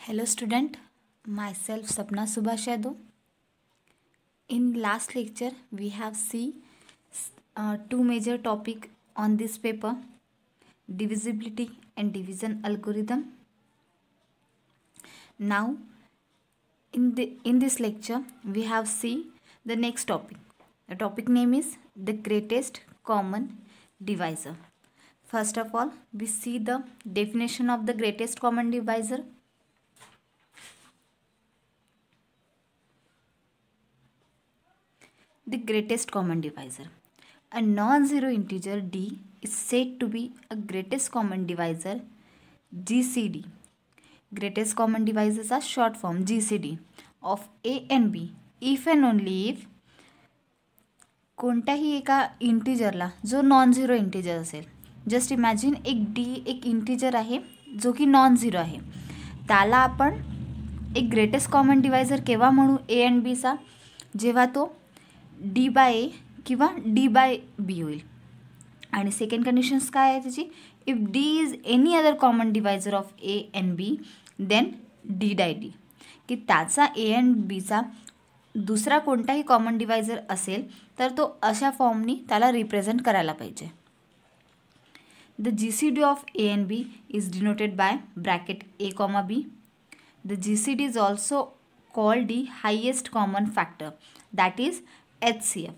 Hello student, myself Sapna Subhash Yadav. In last lecture we have seen two major topic on this paper, divisibility and division algorithm. Now in this lecture we have seen the next topic. The topic name is the greatest common divisor. First of all, we see the definition of the greatest common divisor. The greatest common divisor. A non-zero integer d is said to be a greatest common divisor GCD. Greatest common divisors are short form GCD of A and B if and only if कोणत्याही एका इंटिजरला जो non zero integer असेल, just imagine एक integer आहे जो की non zero आहे, त्याला आपण एक ग्रेटेस्ट कॉमन डिवायझर केव्हा म्हणू ए अँड बीचा, जेव्हा तो डी बाय ए किंवा डी बाय बी होईल. आणि सेकंड कंडिशन्स काय आहे त्याची, if D is any other common divisor of A and B then D die D, की त्याचा ए अँड बीचा दुसरा कोणताही कॉमन डिवायझर असेल तर तो अशा फॉर्मनी त्याला रिप्रेझेंट करायला पाहिजे. The G C D of A and B is denoted by bracket A comma B. The G C D is also called the highest common factor, that is HCF.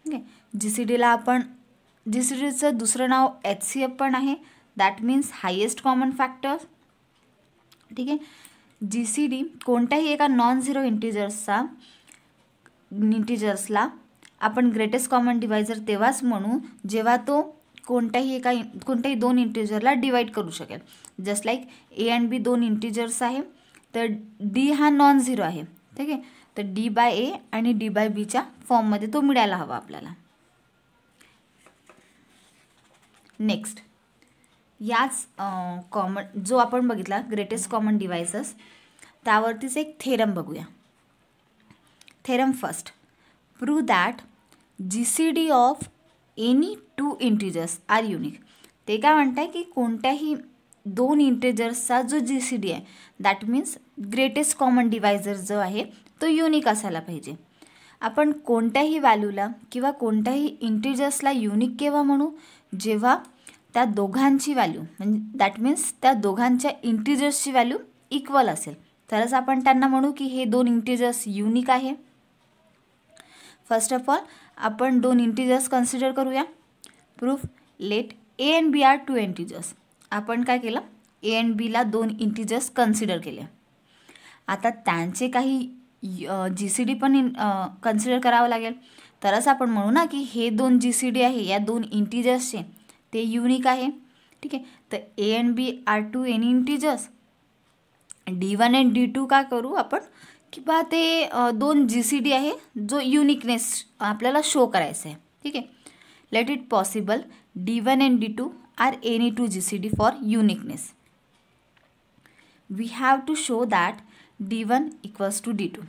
ठीक आहे, जी C डीला आपण जी C डीचं दुसरं नाव HCF पण आहे, that means highest common factor. ठीक आहे, जी C D कोणत्याही एका नॉन झिरो इंटिजर्सला आपण ग्रेटेस्ट कॉमन डिवायझर तेव्हाच म्हणू जेव्हा तो कोणत्याही दोन इंटिजरला डिवाइड करू शकेल. Just like A and B दोन इंटिजर्स आहे, तर डी हा नॉन झिरो आहे. ठीक आहे, तर डी बाय ए आणि डी बाय बीच्या फॉर्ममध्ये तो मिळायला हवा आपल्याला. नेक्स्ट, याच कॉमन जो आपण बघितला ग्रेटेस्ट कॉमन डिवायझर्स, त्यावरतीच एक थेरम बघूया. Theorem first, prove that G C D of any two integers are unique. ते काय म्हणताय की कोणत्याही दोन इंटिजर्सचा जो जी सी डी आहे, that means greatest common divisor जो आहे तो युनिक असायला पाहिजे. आपण कोणत्याही व्हॅल्यूला किंवा कोणत्याही इंटिजर्सला युनिक केव्हा म्हणू, जेव्हा त्या दोघांची व्हॅल्यू म्हणजे दॅट मीन्स त्या दोघांच्या इंटिजर्सची व्हॅल्यू इक्वल असेल तरच आपण त्यांना म्हणू की हे दोन इंटिजर्स युनिक आहे. फर्स्ट ऑफ ऑल आपण दोन इंटिजर्स कन्सिडर करूया. Proof, let A and B are two integers. आपण काय केलं, ए अँड बीला दोन इंटिजर्स कन्सिडर केले. आता त्यांचे काही जी सी डी पण कन्सिडर करावं लागेल, तरच आपण म्हणू ना की हे दोन जी सी डी आहे या दोन इंटिजर्सचे ते युनिक आहे. ठीक आहे, तर A and B are two any integers, D one and D two काय करू आपण की बा ते दोन जी सी डी आहे जो युनिकनेस आपल्याला शो करायचं आहे. ठीक आहे, let it possible D one and D two are any two G C D for uniqueness. We have to show that D one equals to D two.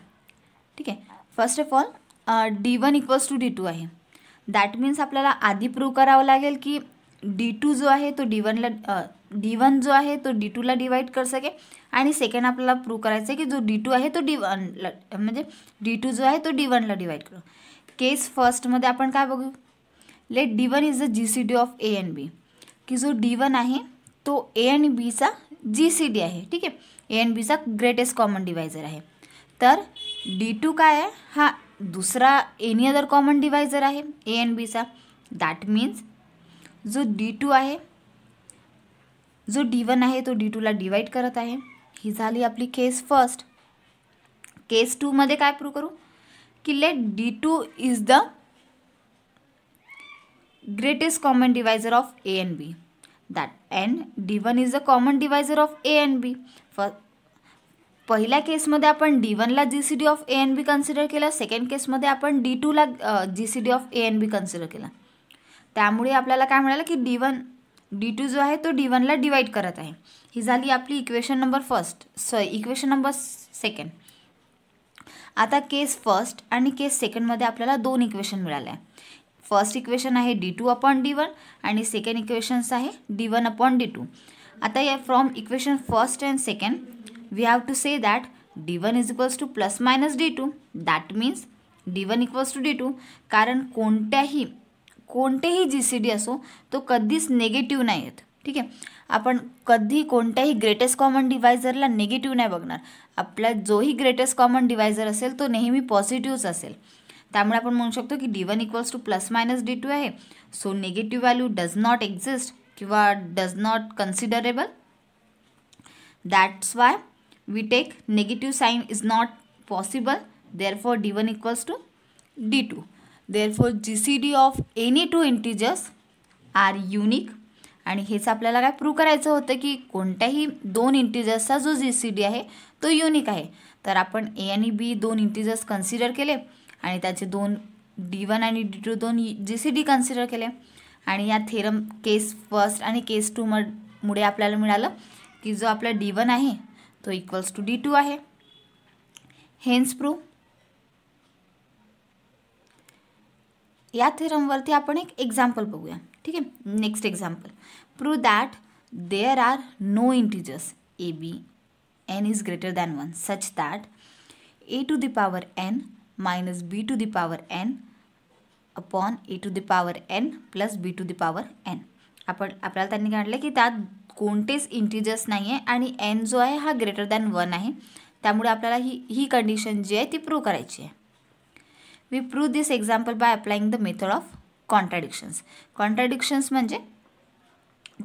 ठीक आहे, first of all D one equals to D two आहे, that मीन्स आपल्याला आधी prove करावं लागेल की D to जो आहे तो डी वन जो आहे तो डी टूला डिवाइड कर सके, आणि सेकंड आपल्याला प्रूव्ह करायचं आहे की जो डी टू आहे तो डी वनला म्हणजे डी टू जो आहे तो डी वनला डिवाइड करू. केस फर्स्टमध्ये आपण काय बघू, let D one is the G C D of A and B, की जो डी वन आहे तो ए आणि बीचा जी सी डी आहे. ठीक आहे, ए अँड बीचा ग्रेटेस्ट कॉमन डिवायझर आहे. तर डी टू काय आहे, हा दुसरा एनी अदर कॉमन डिवायझर आहे ए अँड बीचा. दॅट मीन्स जो डी टू आहे जो डी वन आहे तो डी टूला डिवाइड करत आहे. ही झाली आपली केस फर्स्ट. केस टूमध्ये काय प्रूव्ह करू की let D two is the greatest common divisor of A and B, that and D one is the common divisor of A and B. पहिल्या केसमध्ये आपण डी वनला G C D of A and B consider केलं, second केसमध्ये आपण D टूला G C D of A and B consider केला. त्यामुळे आपल्याला काय मिळालं की डी टू जो आहे तो डी वनला डिवाइड करत आहे. ही झाली आपली equation number equation number second. आता केस फर्स्ट आणि केस सेकंडमध्ये आपल्याला दोन इक्वेशन मिळाले आहे. फर्स्ट इक्वेशन आहे D two upon D one आणि सेकंड इक्वेशन्स आहे D one upon D two. आता या from equation first and second we have to say that D1 is equals to plus minus D2. That means D1 equals to D2. कारण कोणतेही GCD असो तो कधीच negative नाही आहेत. ठीक आहे, आपण कधी कोणत्याही ग्रेटेस्ट कॉमन डिवायझरला नेगेटिव्ह नाही बघणार. आपला जोही ग्रेटेस्ट कॉमन डिवायझर असेल तो नेहमी पॉझिटिव्हच असेल. त्यामुळे आपण म्हणू शकतो की D1 equals to plus minus D2 आहे. So negative value does not exist किंवा does not considerable. That's why we take negative sign is not possible. Therefore D1 equals to D2. Therefore GCD of any two integers are unique. आणि हेच आपल्याला काय prove करायचं होतं की कोणत्याही दोन इंटिजर्सचा जो GCD आहे तो युनिक आहे. तर आपण A आणि B दोन इंटिजर्स कन्सिडर केले आणि त्याचे दोन D1 आणि D2 दोन GCD कन्सिडर केले. आणि या थेरम केस फर्स्ट आणि केस 2 मुळे आपल्याला मिळालं की जो आपला D1 आहे तो इक्वल्स टू D2 आहे. Hence prove. या थेरमवरती आपण एक एक्झाम्पल बघूया. ठीक आहे, next example. Prove that there are no integers AB n is greater than 1 such that a to the power n minus b to the power n upon a to the power n plus b to the power n. आपल्याला त्यांनी काढलं की त्यात कोणतेच integers नाही आहे आणि n जो आहे हा ग्रेटर दॅन 1 आहे. त्यामुळे आपल्याला ही कंडिशन जी आहे ती प्रूव्ह करायची आहे. We prove this example by applying the method of contradictions. Contradictions म्हणजे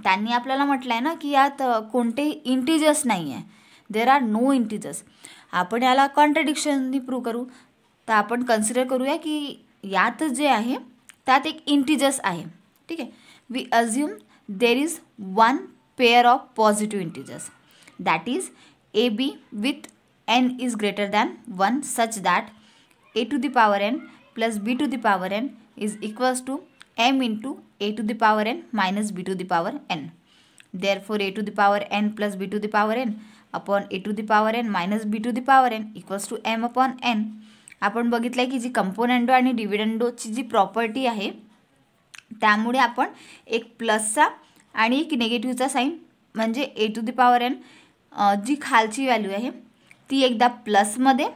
त्यांनी आपल्याला म्हटलं आहे ना की यात कोणतेही इंटिजर्स नाही आहे. There are no integers. आपण याला कॉन्ट्राडिक्शननी प्रूव्ह करू. तर आपण कन्सिडर करूया की यात जे आहे त्यात एक इंटिजर्स आहे. ठीक आहे, we assume there is one pair of positive integers that is AB with n is greater than 1 such that a to the power n plus b to the power n is equals to m into a to the power n minus b to the power n. Therefore a to the power n plus b to the power n upon a to the power n minus b to the power n equals to m upon n. आपण बघितलं आहे की जी componendo आणि डिव्हिडंडोची जी property आहे त्यामुळे आपण एक प्लसचा आणि एक निगेटिव्हचा साईन म्हणजे a to the power n जी खालची व्हॅल्यू आहे ती एकदा प्लसमध्ये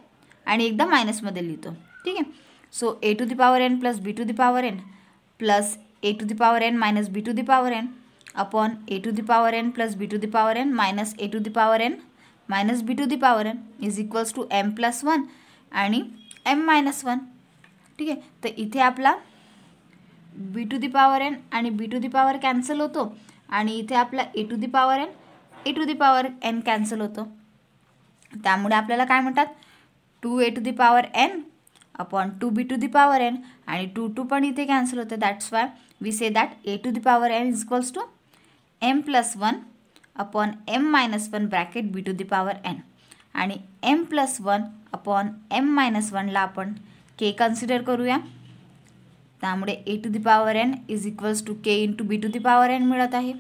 आणि एकदा मायनसमध्ये लिहितो. ठीक आहे, so a to the power n plus b to the power n plus a to the power n minus b to the power n upon a to the power n plus b to the power n minus a to the power n minus b to the power n is equals to m plus 1 आणि m minus 1. ठीक आहे, तर इथे आपला b to the power n आणि b to the power cancel होतो आणि इथे आपला a to the power n a to the power n cancel होतो. त्यामुळे आपल्याला काय म्हणतात 2a to the power n upon 2b to the power n आणि 2 पण इथे कॅन्सल होते. That's why we say that a to the power n is equals to m plus 1 upon m minus 1 bracket b to the power n आणि m plus 1 upon m minus 1ला आपण k consider करूया. त्यामुळे a to the power n is equals to k into b to the power n मिळत आहे.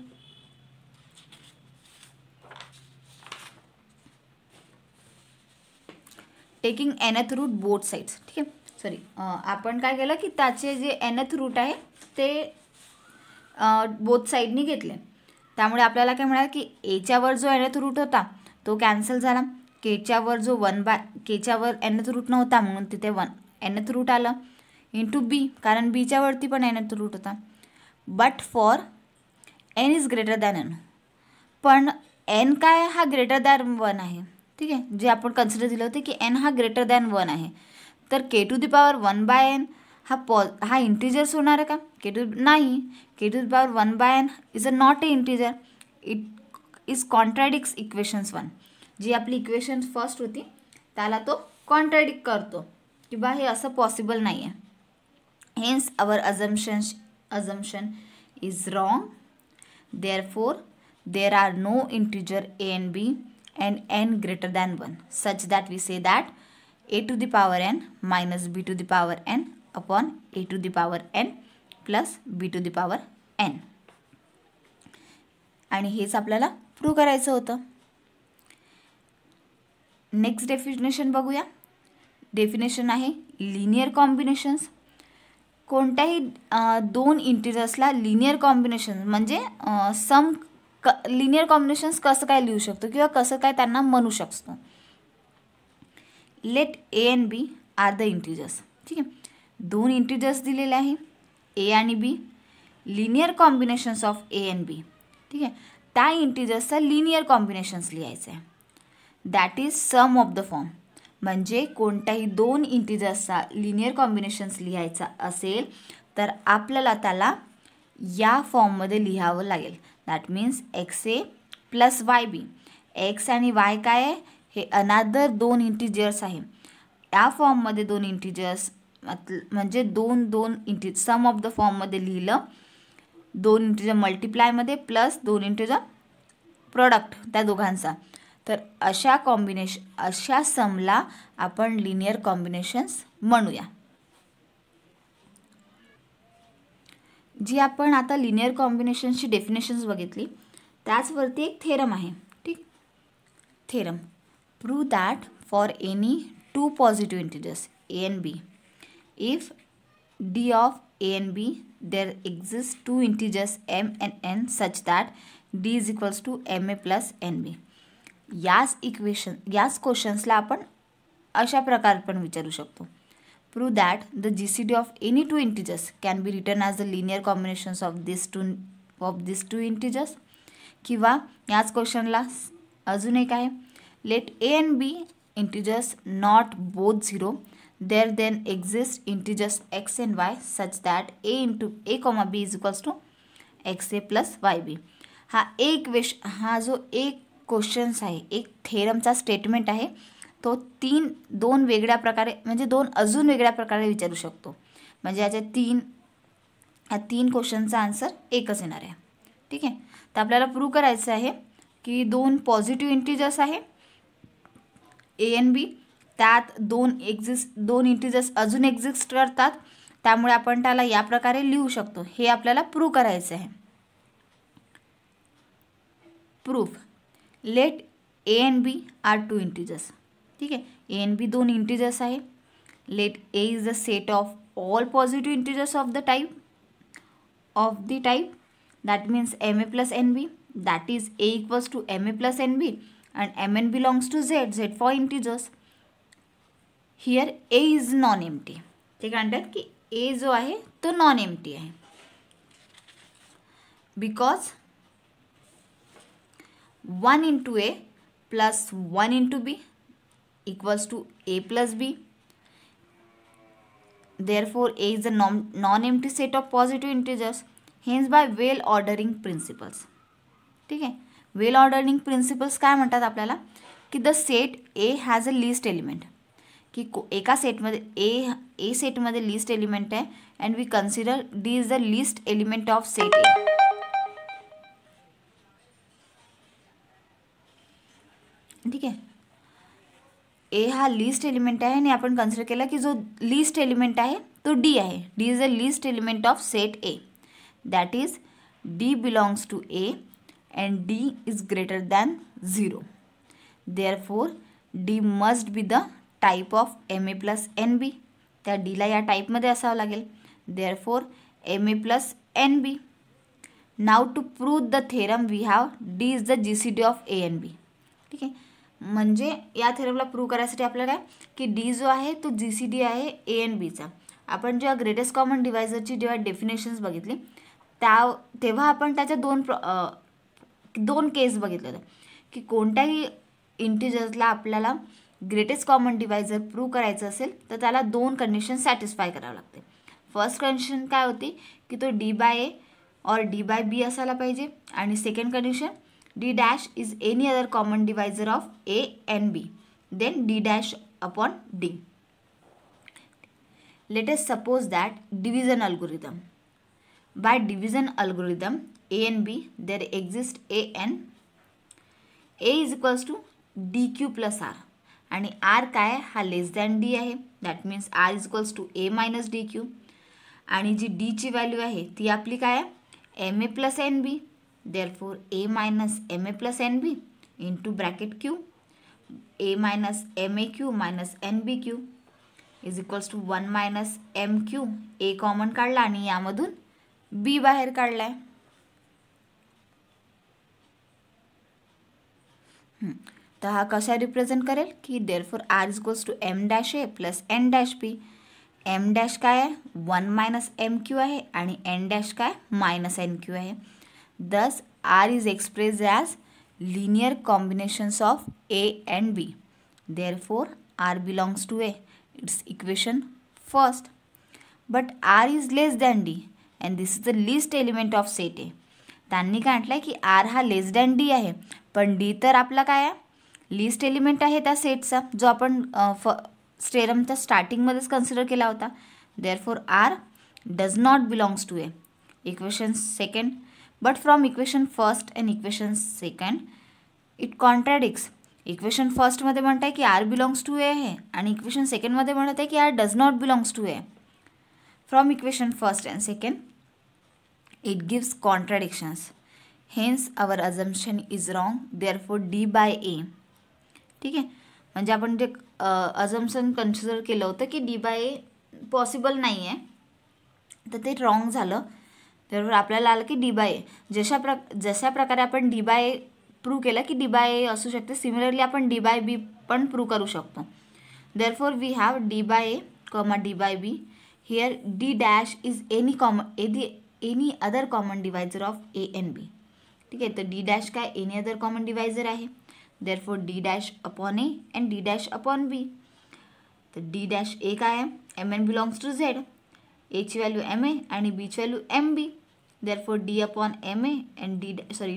Taking nth root both sides. ठीक आहे, sorry आपण काय केलं की त्याचे जे nth रूट आहे ते बोथ साईडनी घेतले. त्यामुळे आपल्याला काय मिळालं की एच्यावर जो nth रूट होता तो कॅन्सल झाला. केच्यावर जो केच्यावर nth रूट नव्हता म्हणून तिथे nth रूट आलं इंटू बी कारण बीच्या वरती पण nth रूट होता. But for n is greater than n. पण n काय हा ग्रेटर दॅन 1 आहे. ठीक आहे, जे आपण कन्सिडर दिलं होते की n हा ग्रेटर दॅन 1 आहे. तर k to the power 1/n हा इंटिजर्स होणार आहे का? नाही. k to the power 1/n is a not a integer. It is contradicts equations 1. जी आपली इक्वेशन फर्स्ट होती त्याला तो कॉन्ट्राडिक्ट करतो की बा हे असं पॉसिबल नाही आहे. Hence our assumption is wrong. Therefore there are no integer a and b and n greater than 1 such that we say that a to the power n minus b to the power n upon a to the power n plus b to the power n. आणि हेच आपल्याला prove करायचं होतं. Next definition बघूया. Definition आहे linear combinations. कोणत्याही दोन इंटिजर्सला linear combination म्हणजे सम लिनियर कॉम्बिनेशन्स कसं काय लिहू शकतो किंवा कसं काय त्यांना म्हणू शकतो. Let A and B are the integers. ठीक आहे, दोन इंटिजर्स दिलेले आहे ए आणि B. Linear combinations of A and B. ठीक आहे, त्या इंटिजर्सचा लिनियर कॉम्बिनेशन्स लिहायचं आहे. That is sum of the form. म्हणजे कोणत्याही दोन इंटिजर्सचा लिनियर कॉम्बिनेशन्स लिहायचा असेल तर आपल्याला त्याला या फॉर्ममध्ये लिहावं लागेल. That means X A plus Y B. X आणि वाय काय आहे, हे अनादर दोन इंटिजर्स आहे. या फॉर्ममध्ये दोन इंटिजर्स म्हणजे दोन सम ऑफ द फॉर्ममध्ये लिहिलं, दोन इंटिजर मल्टिप्लायमध्ये प्लस दोन इंटिजर प्रोडक्ट त्या दोघांचा. तर अशा समला आपण लिनियर कॉम्बिनेशन्स म्हणूया. जी आपण आता लिनियर कॉम्बिनेशन्सची डेफिनेशन्स बघितली त्याचवरती एक थेरम आहे. ठीक, theorem prove that for any two positive integers A and B if D of A and B there exist two integers M and N such that D is equals to M A plus N B. याच क्वेश्चन्सला आपण अशा प्रकारे पण विचारू शकतो. Prove that the GCD of any two integers can be return as the linear combinations of this two integers. किंवा याच क्वेश्चनला अजून एक आहे, let A and B integers not both zero there then exist integers X and Y such that A into A comma B is equals to X A plus Y B. हा जो एक questions आहे, एक थेरमचा statement आहे, तो दोन वेगळ्या प्रकारे म्हणजे अजून वेगळ्या प्रकारे विचारू शकतो. म्हणजे या तीन क्वेश्चनचा आन्सर एकच येणार आहे. ठीक आहे, तर आपल्याला प्रूव्ह करायचं आहे की दोन पॉझिटिव्ह इंटिजर्स आहे ए अँड बी, त्यात दोन इंटिजर्स अजून एक्झिस्ट करतात, त्यामुळे आपण त्याला या प्रकारे लिहू शकतो. हे आपल्याला प्रूव्ह करायचं आहे. Proof let A and B are two integers. ठीक आहे, ए अँड बी दोन इंटिजर्स आहे. Let A is the set of all positive integers of the type that means ma plus nb, that is a equals to ma plus nb and mn belongs to z for integers. Here a is non-empty. ते काय म्हणतात की a जो आहे तो non empty आहे. Because 1 into a plus 1 into b equals to a plus b. Therefore a is a non-empty set of positive integers. Hence by well ordering principles. ठीक आहे, वेल ऑर्डरिंग प्रिन्सिपल्स काय म्हणतात आपल्याला की the set A has a least element, की एका सेटमध्ये A सेटमध्ये लिस्ट एलिमेंट आहे and we consider D is the least element of set A. ठीक आहे, ए हा लिस्ट एलिमेंट आहे आणि आपण कन्सिडर केला की जो लिस्ट एलिमेंट आहे तो डी आहे. D is the least element of set A. That is D belongs to A and D is greater than 0. Therefore D must be the type of MA plus NB. त्या D ला या टाईपमध्ये असावं लागेल. Therefore MA plus NB. Now to prove the theorem we have D is the GCD of A and B. ठीक आहे, म्हणजे या थेरमला प्रूव्ह करायसाठी आपल्याला काय की D जो आहे तो GCD आहे A and Bचा. आपण जेव्हा ग्रेटेस्ट कॉमन डिवायझरची जेव्हा डेफिनेशन्स बघितली तेव्हा आपण त्याच्या दोन केस बघितले होते की कोणत्याही इंटिजर्सला आपल्याला ग्रेटेस्ट कॉमन डिवायझर प्रूव्ह करायचं असेल तर त्याला दोन कंडिशन सॅटिस्फाय करावं लागते. फर्स्ट कंडिशन काय होती की तो डी बाय ए और डी बाय बी असायला पाहिजे आणि second condition D dash is any other common divisor of A and B then D dash upon D. Let us suppose that division algorithm. By division algorithm A and B there exist A is equals to dq plus r आणि r काय हा less than D आहे. That means r is equals to a minus D Q आणि जी D ची value आहे ती आपली काय आहे M A plus N B. Therefore a minus M A plus N B into bracket Q a minus M A Q minus N B Q is equals to 1 minus M Q. a common काढला आणि यामधून बी बाहेर काढलाय. तर हा कसा represent करेल की therefore R is equals to M dash A plus N dash P. M dash काय आहे 1 मायनस एम क्यू आहे आणि एन डॅश काय मायनस एन क्यू आहे. Thus R is express as linear combinations of A and B. Therefore R belongs to A. It's equation first. But R is less than D and this is the least element of set A. त्यांनी काय म्हटलं आहे की R हा less than D आहे, पण D तर आपला काय आहे लिस्ट एलिमेंट आहे त्या सेटचा, जो आपण स्टेरमच्या स्टार्टिंगमध्येच कन्सिडर केला होता. Therefore R does not belongs to A. Equation second. But from equation first and equation second it contradicts. Equation फर्स्टमध्ये म्हणत आहे की आर बिलॉंग्स टू ए आहे आणि इक्वेशन सेकंडमध्ये म्हणत आहे की R does not belongs to A. From equation first and second it gives contradictions. Hence our assumption is wrong. Therefore D by A. ठीक आहे, म्हणजे आपण जे अजम्पशन कन्सिडर केलं होतं की D by A पॉसिबल नाही आहे, तर ते रॉंग झालं. तर आपल्याला आलं की D by A. जशा प्रकारे आपण D by A प्रूव्ह केलं की D by A असू शकते, सिमिलरली आपण D by B पण प्रूव्ह करू शकतो. Therefore we have D by A, D by B. Here D dash is any other common divisor of A and B. ठीक आहे, तर D dash काय any other common divisor आहे. Therefore D dash upon A and D dash upon B. तर D dash A काय आहे Mn belongs to Z. A ची value MA आणि B ची value MB. Therefore D upon MA and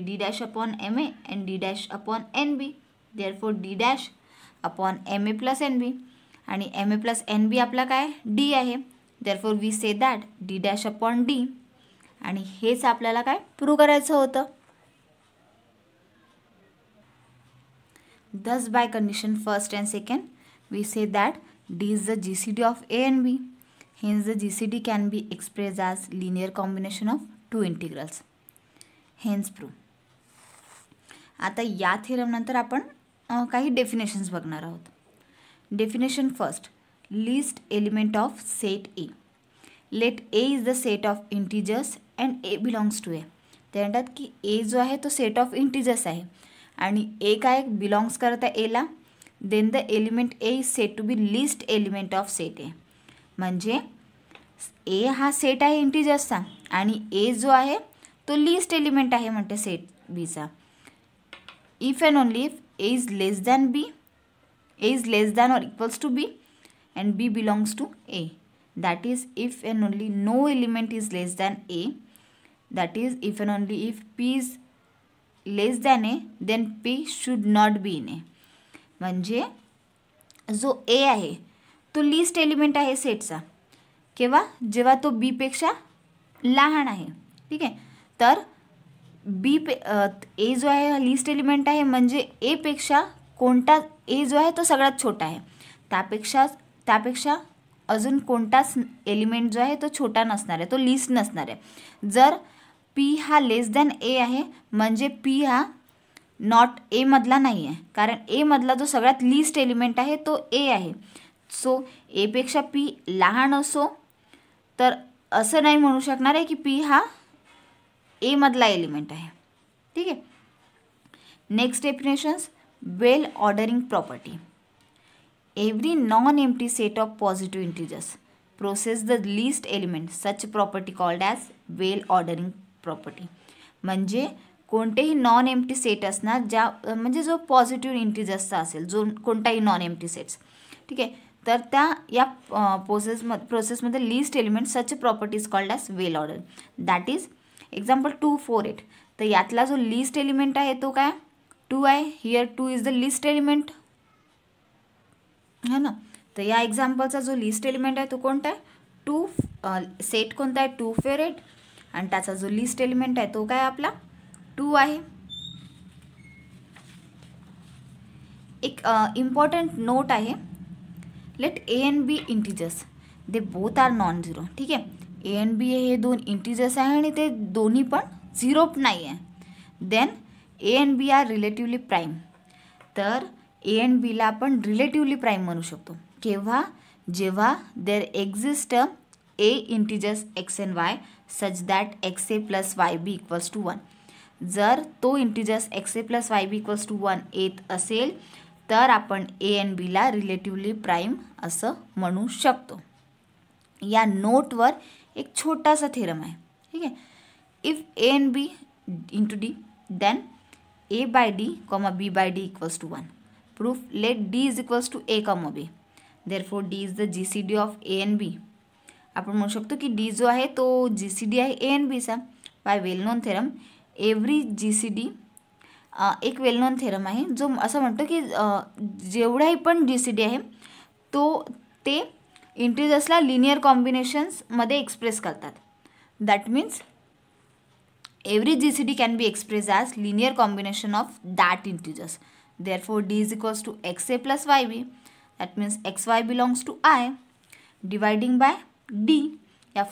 D dash upon MA and D dash upon NB. Therefore D dash upon MA plus NB आणि MA plus NB आपला काय D आहे. Therefore we say that D dash upon D. आणि हेच आपल्याला काय prove करायचं होतं. Thus by condition first and second we say that D is the GCD of A and B. Hence the GCD can be expressed as linear combination of two integrals. Hence proof. आता या theorem नंतर आपण काही definitions बघणार आहोत. Definition first. Least element of set A. Let A is the set of integers and A belongs to A. ते म्हणतात की ए जो आहे तो सेट ऑफ इंटिजर्स आहे आणि ए काय बिलॉंग्स करत आहे एला. Then the element A is set to B least element of set A. म्हणजे ए हा सेट आहे इंटिजर्सचा आणि ए जो आहे तो लिस्ट एलिमेंट आहे म्हणते सेट बीचा. If and only if A is less than B, A is less than or equals to B and B belongs to A. That is if and only no element is less than A. That is if and only if P is less than A, then P should not be in A. म्हणजे जो A आहे तो list element आहे सेटचा केव्हा जेव्हा तो B पेक्षा लहान आहे. ठीक आहे, तर A जो आहे हा लिस्ट एलिमेंट आहे म्हणजे A पेक्षा कोणता A जो आहे तो सगळ्यात छोटा आहे. त्यापेक्षा अजून कोणताच एलिमेंट जो आहे तो छोटा नसणार आहे, तो लिस्ट नसणार आहे. जर P हा लेस दॅन ए आहे म्हणजे P हा नॉट ए मधला नाही आहे, कारण ए मधला जो सगळ्यात लिस्ट एलिमेंट आहे तो ए आहे. सो ए पेक्षा P लहान असो तर असं नाही म्हणू शकणार आहे की P हा ए मधला एलिमेंट आहे. ठीक आहे. Next definitions. Well ordering property. Every non-empty set of positive integers possess the least element. Such property called as well ordering property. म्हणजे कोणतेही नॉन एम्प्टी सेट असणार ज्या म्हणजे जो पॉझिटिव्ह इंटिजर्सचा असेल, जो कोणताही नॉन एम्प्टी सेट्स. ठीक आहे, तर त्या या प्रोसेसमध्ये list element such property is called as well order. That is example 2, 4, 8. तर यातला जो लिस्ट एलिमेंट आहे तो काय 2 आहे. Here 2 is the least element है ना. तर या एक्झाम्पलचा जो लिस्ट एलिमेंट आहे तो कोणता आहे 2. सेट कोणता आहे 2, 4, 8 आणि त्याचा जो लिस्ट एलिमेंट आहे तो काय आपला 2 आहे. एक इम्पॉर्टंट नोट आहे. Let A and B integers they both are non zero. ठीक आहे, ए अँड बी हे दोन इंटिजर्स आहे आणि ते दोन्ही पण झिरो नाही आहे. Then A and B are relatively prime. तर ए अँड बीला आपण रिलेटिव्हली प्राईम म्हणू शकतो केव्हा जेव्हा there exist A integers X and Y such that X A plus Y B equals to 1. जर तो integers X A plus Y B equals to 1 येत असेल तर आपण ए अँड बीला रिलेटिव्हली प्राईम असं म्हणू शकतो. या नोटवर एक छोटासा थेरम आहे, ठीक आहे. If A and B into D then A by D comma B by D equals to 1. Proof let D is equals to A comma B. Therefore D is the G C D of A and B. आपण म्हणू शकतो की D जो आहे तो जी C D आहे A and बीचा. Bye well known theorem every जी C D एक वेल नोन थेरम आहे जो असं म्हणतो की जेवढ्याही पण जी सी डी आहे ते इंटिजर्सला लिनियर कॉम्बिनेशन्समध्ये एक्सप्रेस करतात. That means every GCD can be expressed as linear combination of that integers. Therefore D is equals to xa plus yb. That means xy belongs to I. Dividing by D. या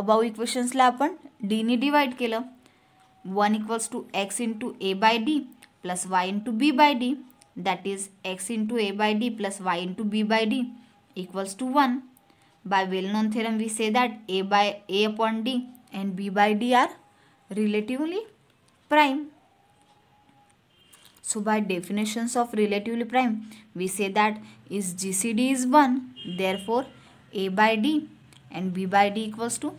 above equations ला आपण D ने divide केलं. 1 equals to x into a by d plus y into b by d. That is x into a by d plus y into b by d equals to 1. By well-known theorem we say that a upon d and b by d are relatively prime. So by definitions of relatively prime we say that is GCD is 1, therefore a by d and b by d equals to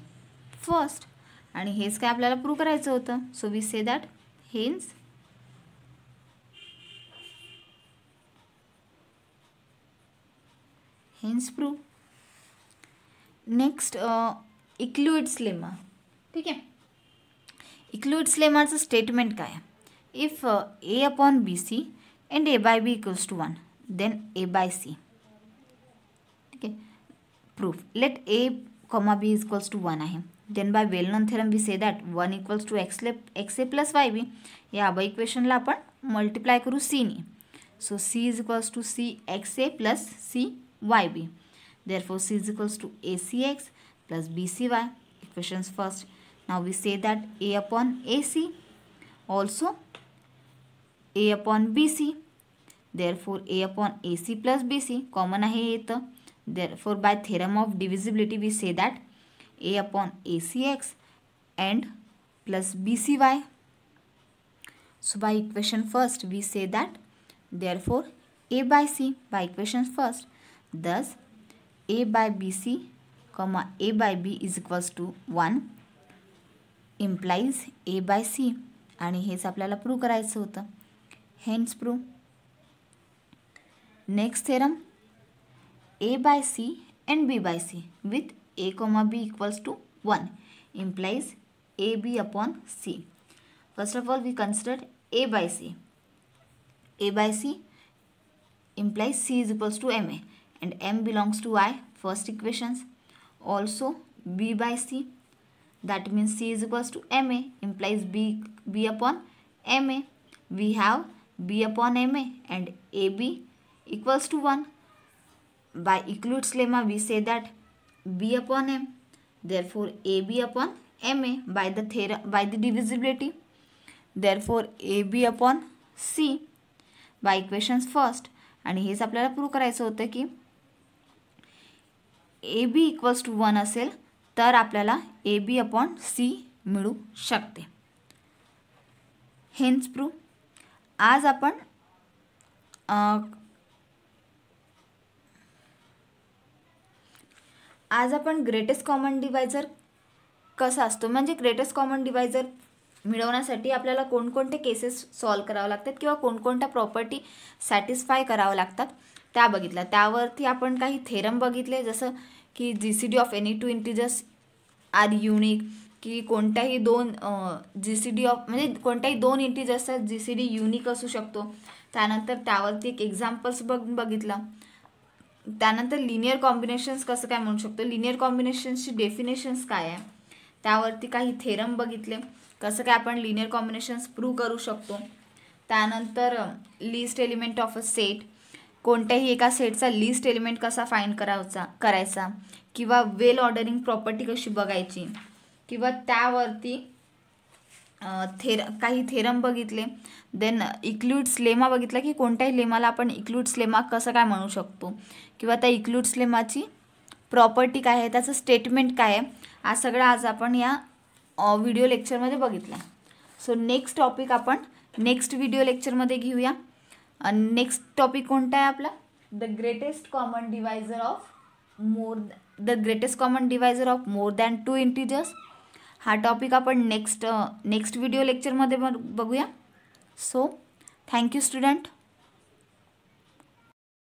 first. आणि हेच काय आपल्याला prove करायचं होतं. So we say that hence prove. Next Euclid's lemma. ठीक आहे. Euclid's लेमाचं statement काय आहे. If A upon B C and A by B equals to 1 then A by C. ठीक आहे. Proof let A comma B equals to 1 आहे. Then by well known theorem we say that 1 equals to X A plus Y B. या अब इक्वेशनला आपण multiply करू C ने. So C is equals to C X A plus C Y B. Therefore C is equals to A C X plus B C Y. Equations first. Now we say that A upon AC also A upon BC. Therefore A upon AC plus BC common आहे येतं. Therefore by theorem of divisibility we say that A upon ACX and plus BCY. So by equation first we say that therefore A by C by equation first. Thus A by BC comma A by B is equals to 1 implies A by C. आणि हेच आपल्याला prove करायचं होतं. Hence prove. Next theorem A by C and B by C with A comma B equals to 1 implies AB upon C. First of all we consider A by C. A by C implies C is equals to MA and M belongs to I. First equations. Also B by C. That means C is equals to MA implies B upon MA. We have B upon MA and AB equals to 1. By Euclid's lemma we say that B upon M. Therefore AB upon MA by the divisibility. Therefore AB upon C by equations first. आणि हेच आपल्याला prove करायचं होतं की AB equals to 1 असेल तर आपल्याला A B upon C मिळू शकते. Hence prove. आज आपण ग्रेटेस्ट कॉमन डिवायझर कसा असतो म्हणजे ग्रेटेस्ट कॉमन डिवायझर मिळवण्यासाठी आपल्याला कोणकोणते केसेस सॉल्व करावे लागतात किंवा कोणकोणत्या प्रॉपर्टी सॅटिस्फाय कराव्या लागतात त्या बघितल्या. त्यावरती आपण काही थेरम बघितले जसं की G C D of any two integers are unique. की कोणत्याही दोन जी सी डी ऑफ म्हणजे कोणत्याही दोन इंटिजर्सचा जी सी डी युनिक असू शकतो. त्यानंतर त्यावरती एक एक्झाम्पल्स बघितला. त्यानंतर लिनियर कॉम्बिनेशन्स कसं काय म्हणू शकतो. लिनियर कॉम्बिनेशन्सची डेफिनेशन्स काय आहे त्यावरती काही थेरम बघितले. कसं काय आपण लिनियर कॉम्बिनेशन्स प्रूव्ह करू शकतो. त्यानंतर list element of a set. कोणत्याही एका सेटचा लिस्ट एलिमेंट कसा फाइंड करायचा किंवा वेल ऑर्डरिंग प्रॉपर्टी कशी बघायची किंवा त्यावरती काही थेरम बघितले. देन इक्लुइड्स लेमा बघितला की कोणत्याही लेमाला आपण इक्लुइड्स लेमा कसं काय म्हणू शकतो किंवा त्या इक्लुइड्स लेमाची प्रॉपर्टी काय आहे त्याचं स्टेटमेंट काय आहे. हा सगळं आज आपण या व्हिडिओ लेक्चरमध्ये बघितला. सो नेक्स्ट टॉपिक आपण नेक्स्ट व्हिडिओ लेक्चरमध्ये घेऊया. नेक्स्ट टॉपिक कोणता आहे आपला? The greatest common divisor of more than 2 integers. हा टॉपिक आपण नेक्स्ट व्हिडिओ लेक्चरमध्ये बघूया. So thank you student.